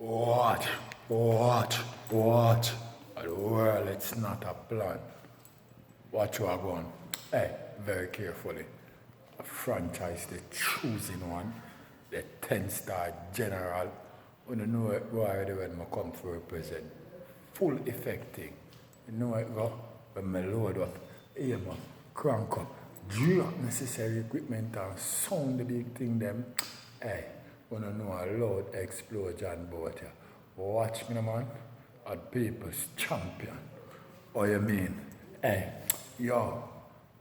What? What? What? The world, it's not a plan. Watch you are going. Hey, very carefully. A franchise, the choosing one, the 10-star general. You know it already when I come to represent. Full effecting. You know it go when I load up, aim up, crank up, drop necessary equipment and sound the big thing them. Hey, you know a loud explosion boat here. Watch me, man. A people's champion. Oh, you mean? Hey, yo,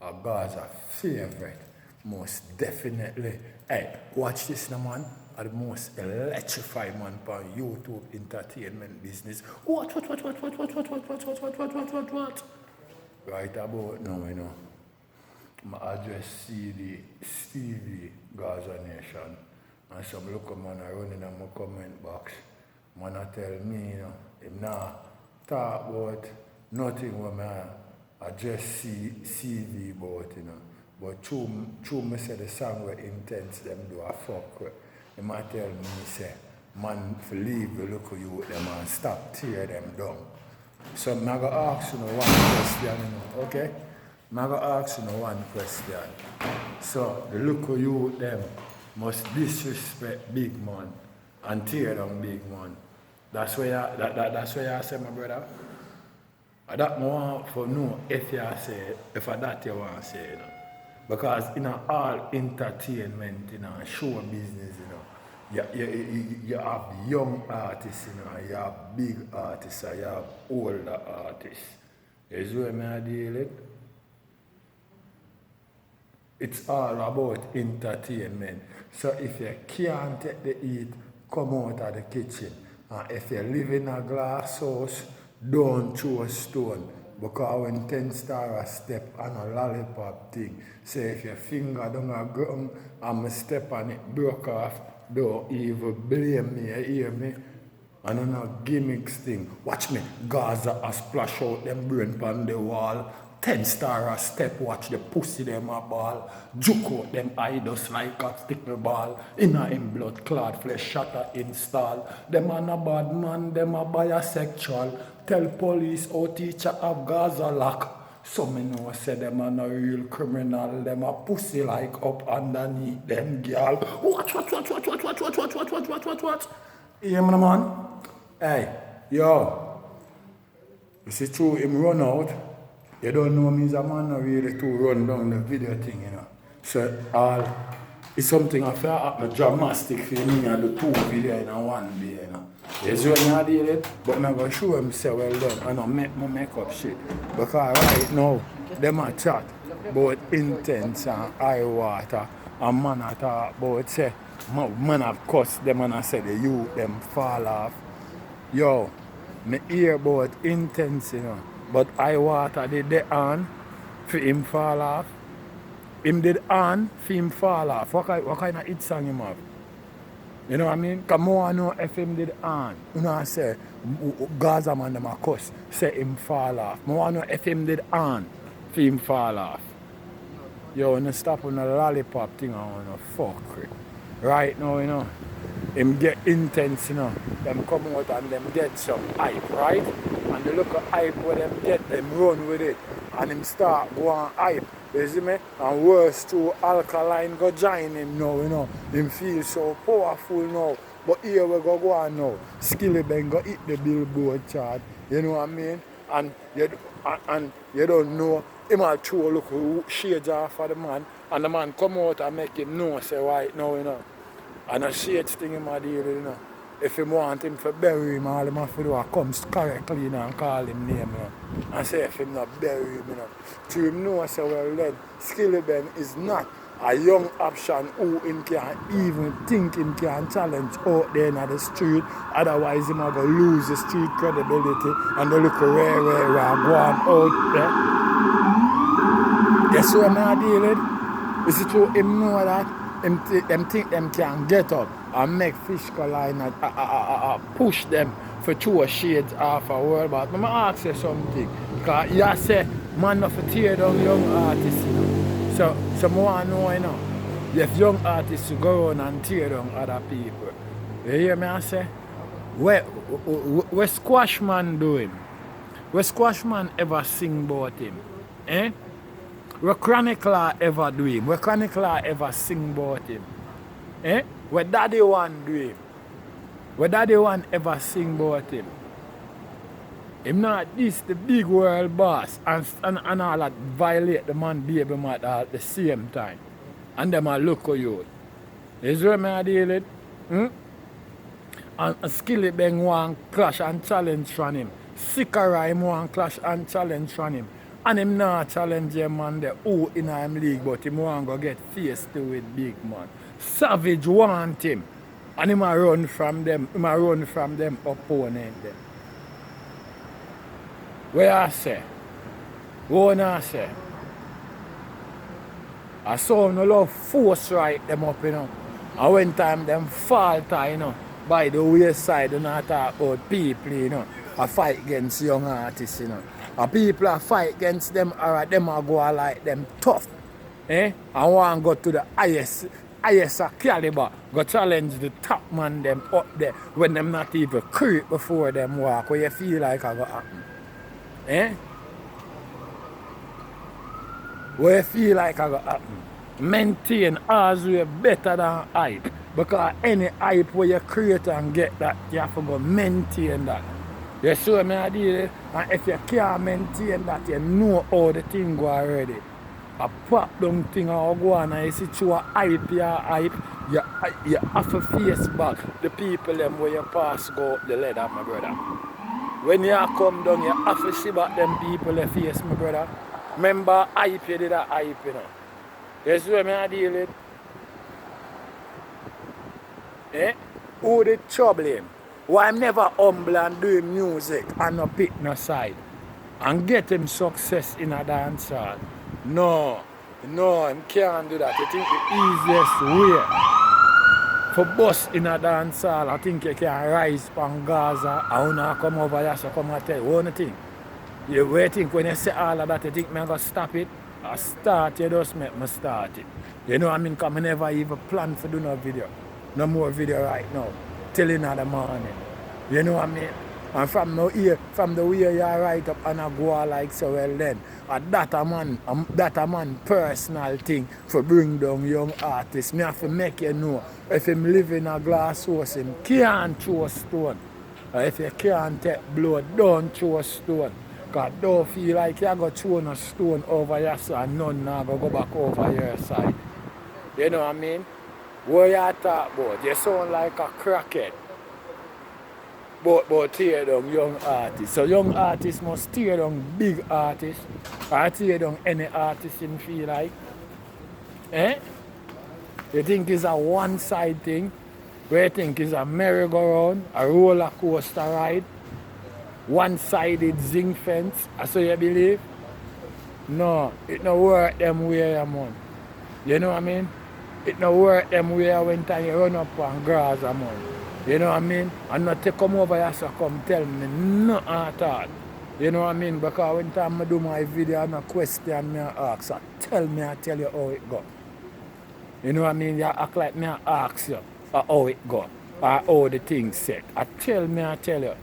a Gaza favorite. Most definitely. Hey, watch this now, man. The most electrifying man for YouTube entertainment business. What? Right about now, you know. I address Stevie Gaza Nation. And some local man are running in my comment box. Man I tell me, you know, him nah talk about nothing when I address CV about, you know. But true me say the song where intence them do a fuck with. He might tell me, say, man, for leave the local youth them and stop tear them down. So I'm going to ask you one question, you know, okay? I'm going to ask you one question. So the local youth them must disrespect big man and tear down big man. That's where you say, my brother. That I want for know if you say, if that you want to say, you know. Because in all entertainment, you know, show business, you know, you have young artists, you know, you have big artists, and you have older artists. Is where I deal with. It's all about entertainment. So if you can't take the heat, come out of the kitchen. And if you live in a glass house, don't throw a stone. Because when 10-star step on a lollipop thing, say if your finger down a ground and I step on it broke off, don't even blame me, you hear me? And on a gimmicks thing. Watch me, Gaza a splash out them brain on the wall. 10-star a step, watch the pussy them a ball. Juke out them eye just like a stickle ball. In a him blood clot flesh shatter install. Them a no bad man, them a bisexual. Tell police how teacher have Gaza lock. Some me know say them a no real criminal. Them a pussy like up underneath them girl. What? Hear me man? Hey, yo. You see true him run out. You don't know me as a man really to run down the video thing, you know. So it's something I feel happen dramatic for me and the two video in one day, you know. You see what I deal with? But I'm going to show him say well done and I make up shit. Because right now, them a chat about intence and eye water and man a talk about say man have cussed them and I say the youth them fall off. Yo, me hear about intence, you know. But I water did the on for him fall off. Him did on for him fall off. What kind of hit song him have? You know what I mean? Come on, know if him did on. You know I say Gaza man them a cuss, say him fall off. I want to know if him did on for him fall off. Yo, when you stop on the lollipop thing, I want to fuck it. Right now, you know, him get intence, you know. Them come out and them get some hype, right? And the look of hype where them get, them run with it. And him start going hype, you see me? And worse too, Alkaline go join him now, you know. Him feel so powerful now. But here we go on now. Skilly Ben go hit the billboard chart, you know what I mean? And you don't know, him will throw a look shades off of the man. And the man come out and make him know, say right now, you know. And a shades thing him a deal with, you know. If you want him to bury him, all him have to do is come correctly, you know, and call him name, you know. And say if him not bury him, you know. To him know, say well then, Skilly Ben is not a young option who him can even think him can challenge out there in the street. Otherwise him are going to lose the street credibility and they look rare go on out there. Guess what I'm dealing with? Is it true him know that? Them think them can get up and make fiscal line and push them for two shades off a world. But I'm ask you something. Because you say man not for tear down young artists, you know. So I want to know, you know, if young artists go on and tear down other people. You hear me I say? Where Squash Man do him? Where Squash Man ever sing about him? Eh? Where Chronicler ever do him? Where Chronicler ever sing about him? Eh? Where Daddy One do him? Where Daddy One ever sing about him? Him not this the big world boss and all that violate the man baby mother at the same time. And them a look at you. Is what I deal with? And Skilly Bang want clash and challenge from him. Sikara him want clash and challenge from him. And him not challenge him man there who in him league, but him want go get face to with big man. Savage want him. And him a run from them opponent them. Where I say? What I say? I saw no love force right them up, you know. And when time them falter, you know, by the wayside, you know, talk about people, you know, I fight against young artists, you know. And people I fight against them, or them I go like them tough. Eh? I want to go to the highest caliber, go challenge the top man them up there when them not even creep before them walk, where you feel like I go happen. Eh? Where you feel like I got happen. Maintain ours way better than hype. Because any hype where you create and get that, you have to go maintain that. You show me I did it, and if you can't maintain that, you know how the thing go already. A pop down thing or go on and you see through a hype, you have to face back the people them where you pass go up the ladder, my brother. When you come down, you have to see back them people they face, my brother. Remember, hype, you did a hype, you know. You see what I deal with? Eh? Who the trouble him? Why I'm never humble and doing music and not pick no side? And get him success in a dance hall. No, him can't do that. You think the easiest way for bust in a dance hall, I think you can rise from Gaza and when come over here, so come and tell you, what do you think? You think when you say all of that, you think I'm going to stop it? I start, you just make me start it. You know what I mean? Because I never even plan to do no video. No more video right now. Till in the morning. You know what I mean? And from the way you write up and I go like so well then, that a man personal thing for bring down young artists. Me have to make you know, if him live in a glass house, him can't throw a stone. Or if you can't take blood, don't throw a stone. Because don't feel like you're going to throw a stone over your side and none now go back over your side. You know what I mean? What you talk about? You sound like a crackhead. But tear down young artists. So young artists must tear down big artists or tear down any artist you feel like. Eh? You think it's a one-side thing? Where you think it's a merry-go-round, a roller coaster ride, one-sided zinc fence? That's what you believe? No, it no work them way, man. You know what I mean? It no work them way when time you run up on grass, man. You know what I mean? And not to come over here so come tell me nothing at all. You know what I mean? Because when time I do my video and a question me ask, so tell me I tell you how it go. You know what I mean? You act like me I ask you how it go. Or how the thing set. I tell you.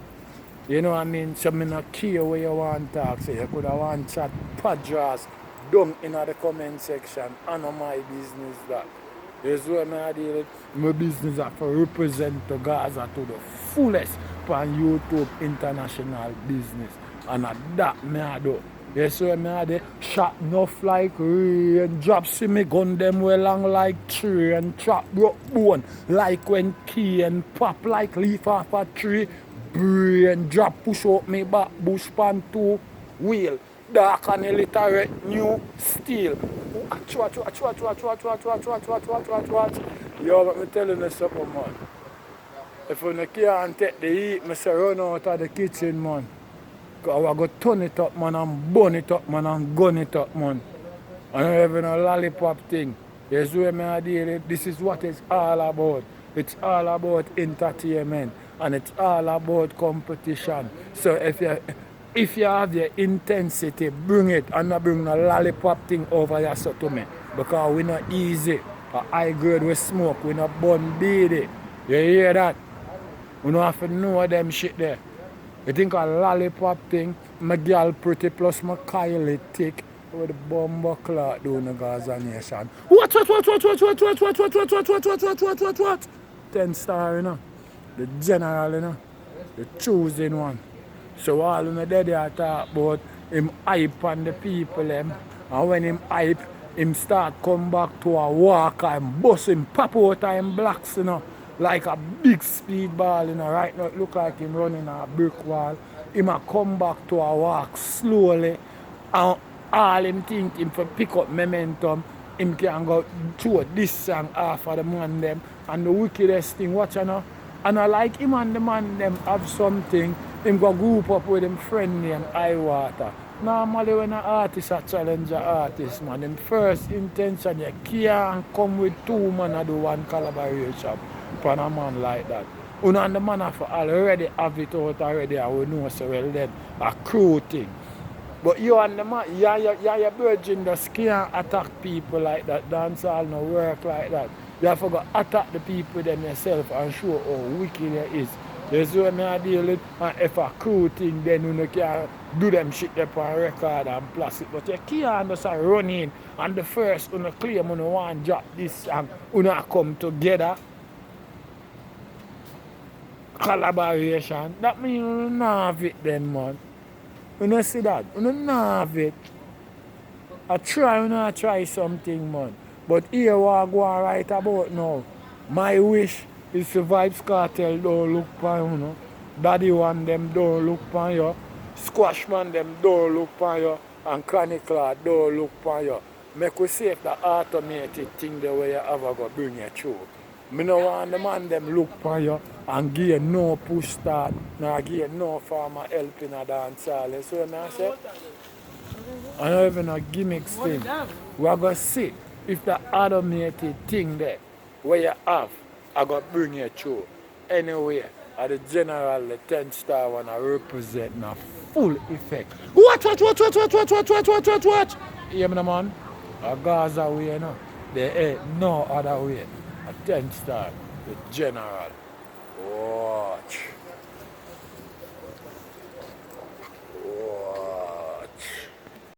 You know what I mean? So me not care where you want to talk. So you could have want chat padras down in the comment section. I know my business that. This is what I deal with. My business is to represent the Gaza to the fullest for YouTube international business. And that I do. This is what I do. Shot enough like rain, drop see me gun them well long like tree and trap broke bone. Like when key and pop like leaf off a tree. Brain drop push up me back bush pan two wheel. Dark and illiterate, new, steel. Watch. Yo, let me tell you something, man. If you can't take the heat, I say run out of the kitchen, man. Because I go turn it up, man, and burn it up, man, and gun it up, man. I don't have no lollipop thing. Yes, where I deal with. This is what it's all about. It's all about entertainment. And it's all about competition. So if you have the intensity, bring it and not bring the lollipop thing over here so to me. Because we're not easy. A high grade we smoke, we're not bun beady. You hear that? You don't have to know them shit there. You think a lollipop thing, my girl pretty plus my Kylie thick with the bumbo clock doing the Gaza Nation. What? 10 star, you know. The general, you know. The choosing one. So all of the dead I talk about him hype on the people them. And when him hype, him start come back to a walk and bust him pop out of him blocks, you know. Like a big speedball, you know. Right now it look like him running a brick wall. Him a come back to a walk slowly. And all him think him for pick up momentum. Him can go through this song half of the man them. And the wickedest thing, watch you know. And I like him and the man them have something. Him go group up with him friend named Iwater. Normally when an artist a challenge an artist, man, him first intention you can't come with two man and do one collaboration upon a man like that. Una and the man have already have it out already and we know so well then a crew thing. But you and the man, your virgin just can't attack people like that. Dancehall no work like that. You have to go attack the people them yourself and show how wicked it is. That's what I deal with. And if a crew thing, then you can do them shit up on record and plus it. But you can't just run in and the first you claim you want to drop this and you come together. Collaboration. That means you don't have it then, man. You don't see that? You don't have it. I try something, man. But here what I go right about now. My wish is the Vybz Kartel don't look upon you, know. Daddy one them don't look upon you. Squashman them don't look upon you. And Chronic Lord don't look upon you. Make we see if the automated thing the way you ever go bring you through. Me no want the man them look upon you and give you no push start, nor give you no farmer help in a dancehall. So I say, I don't even a gimmicks thing. We are going to see if the automated thing there, where you have, I got to bring you through. Anyway, at the general, the 10 star one, I represent a full effect. Watch. Hear me, man? A Gaza way, you know? There ain't no other way. A 10 star, the general. Watch.